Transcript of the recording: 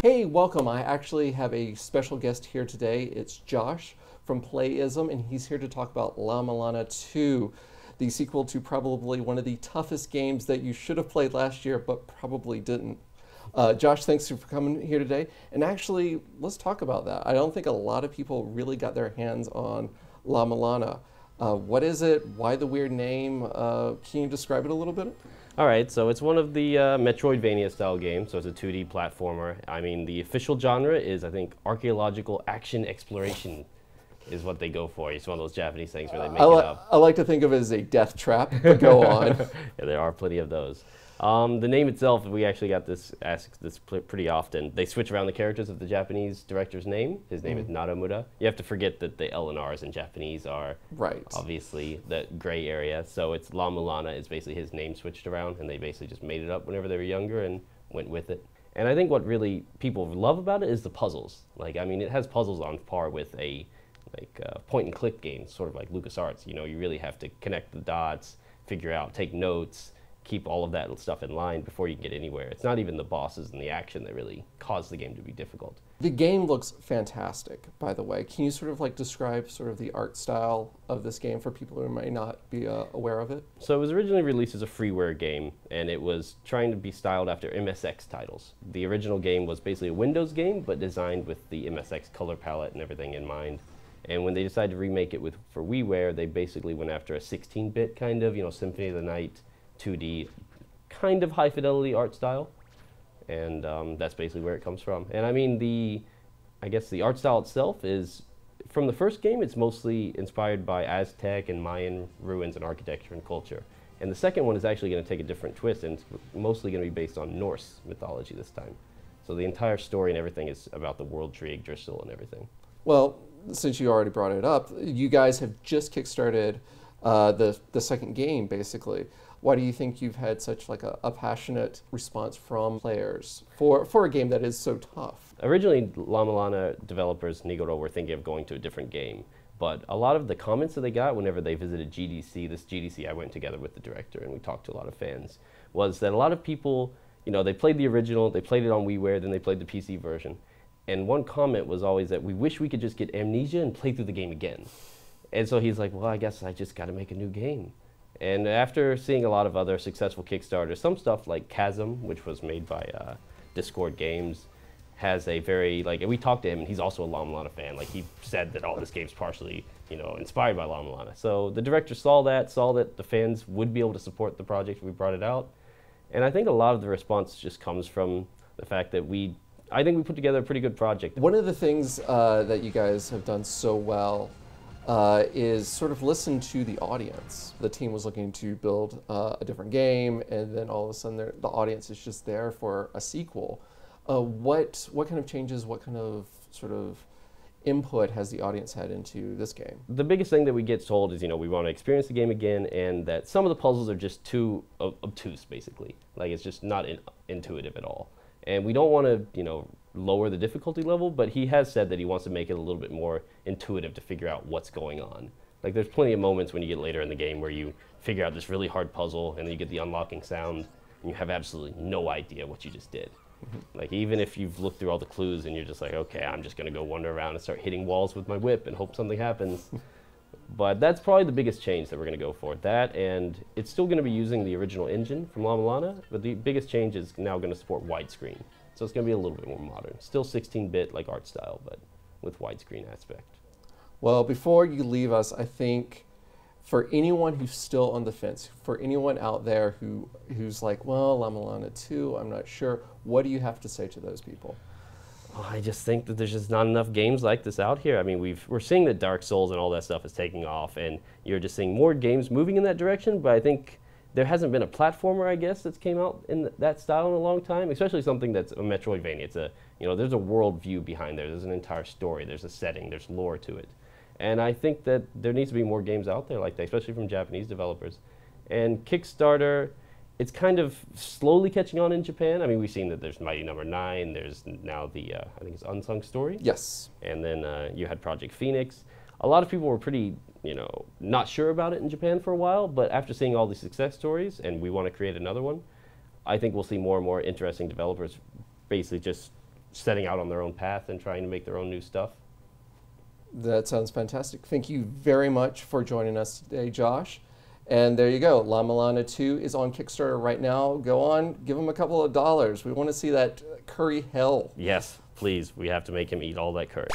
Hey, welcome. I actually have a special guest here today. It's Josh from Playism, and he's here to talk about La-Mulana 2, the sequel to probably one of the toughest games that you should have played last year, but probably didn't. Josh, thanks for coming here today. And actually, let's talk about that. I don't think a lot of people really got their hands on La-Mulana. What is it? Why the weird name? Can you describe it a little bit? All right, so it's one of the Metroidvania style games, so it's a 2D platformer. I mean, the official genre is, I think, archaeological action exploration is what they go for. It's one of those Japanese things where they make it up. I like to think of it as a death trap, but go on. Yeah, there are plenty of those. The name itself, we actually got asked this pretty often. They switch around the characters of the Japanese director's name. His name is Naramura. You have to forget that the L and R's in Japanese are obviously the gray area. So it's La-Mulana is basically his name switched around, and they basically just made it up whenever they were younger and went with it. And I think what really people love about it is the puzzles. Like, I mean, it has puzzles on par with a point and click game, sort of like LucasArts. You know, you really have to connect the dots, figure out, take notes, keep all of that stuff in line before you can get anywhere. It's not even the bosses and the action that really cause the game to be difficult. The game looks fantastic, by the way. Can you sort of like describe sort of the art style of this game for people who may not be aware of it? So it was originally released as a freeware game, and it was trying to be styled after MSX titles. The original game was basically a Windows game, but designed with the MSX color palette and everything in mind. And when they decided to remake it for WiiWare, they basically went after a 16-bit kind of, Symphony of the Night 2D, kind of high fidelity art style, and that's basically where it comes from. And I mean, I guess the art style itself is, from the first game, it's mostly inspired by Aztec and Mayan ruins and architecture and culture. And the second one is actually going to take a different twist, and it's mostly going to be based on Norse mythology this time. So the entire story and everything is about the world tree, Yggdrasil, and everything. Well, since you already brought it up, you guys have just kickstarted the second game, basically. Why do you think you've had such like a passionate response from players for a game that is so tough? Originally, La-Mulana developers, Nigoro, were thinking of going to a different game. But a lot of the comments that they got whenever they visited GDC, this GDC I went together with the director and we talked to a lot of fans, was that a lot of people, they played the original, they played it on WiiWare, then they played the PC version. And one comment was always that we wish we could just get amnesia and play through the game again. And so he's like, well, I guess I just got to make a new game. And after seeing a lot of other successful Kickstarters, some stuff like Chasm, which was made by Discord Games, has a very, and we talked to him, and he's also a La-Mulana fan. Like, he said that all this game's partially, inspired by La-Mulana. So the director saw that the fans would be able to support the project if we brought it out. And I think a lot of the response just comes from the fact that I think we put together a pretty good project. One of the things that you guys have done so well is sort of listen to the audience. The team was looking to build a different game, and then all of a sudden the audience is just there for a sequel. What kind of changes, what kind of sort of input has the audience had into this game? The biggest thing that we get told is, we want to experience the game again, and that some of the puzzles are just too obtuse, basically. Like, it's just not intuitive at all. And we don't want to, lower the difficulty level, but he has said that he wants to make it a little bit more intuitive to figure out what's going on. Like, there's plenty of moments when you get later in the game where you figure out this really hard puzzle, and then you get the unlocking sound, and you have absolutely no idea what you just did. Like, even if you've looked through all the clues and you're just like, okay, I'm just going to go wander around and start hitting walls with my whip and hope something happens. But that's probably the biggest change that we're going to go for. That, and it's still going to be using the original engine from La-Mulana, but the biggest change is now going to support widescreen. So it's going to be a little bit more modern. Still 16-bit like art style, but with widescreen aspect. Well, before you leave us, I think for anyone who's still on the fence, for anyone out there who's like, well, La-Mulana 2, I'm not sure, what do you have to say to those people? Well, I just think that there's just not enough games like this out here. I mean, we're seeing that Dark Souls and all that stuff is taking off, and you're just seeing more games moving in that direction, but I think there hasn't been a platformer, I guess, that's came out in that style in a long time, especially something that's a Metroidvania. It's there's a world view behind there. There's an entire story. There's a setting. There's lore to it. And I think that there needs to be more games out there like that, especially from Japanese developers. And Kickstarter, it's kind of slowly catching on in Japan. I mean, we've seen that there's Mighty No. 9. There's now the, I think it's Unsung Story. Yes. And then you had Project Phoenix. A lot of people were pretty, not sure about it in Japan for a while, but after seeing all these success stories, and we want to create another one, I think we'll see more and more interesting developers basically just setting out on their own path and trying to make their own new stuff. That sounds fantastic. Thank you very much for joining us today, Josh. And there you go. La-Mulana 2 is on Kickstarter right now. Go on, give him a couple of dollars. We want to see that curry hell. Yes, please. We have to make him eat all that curry.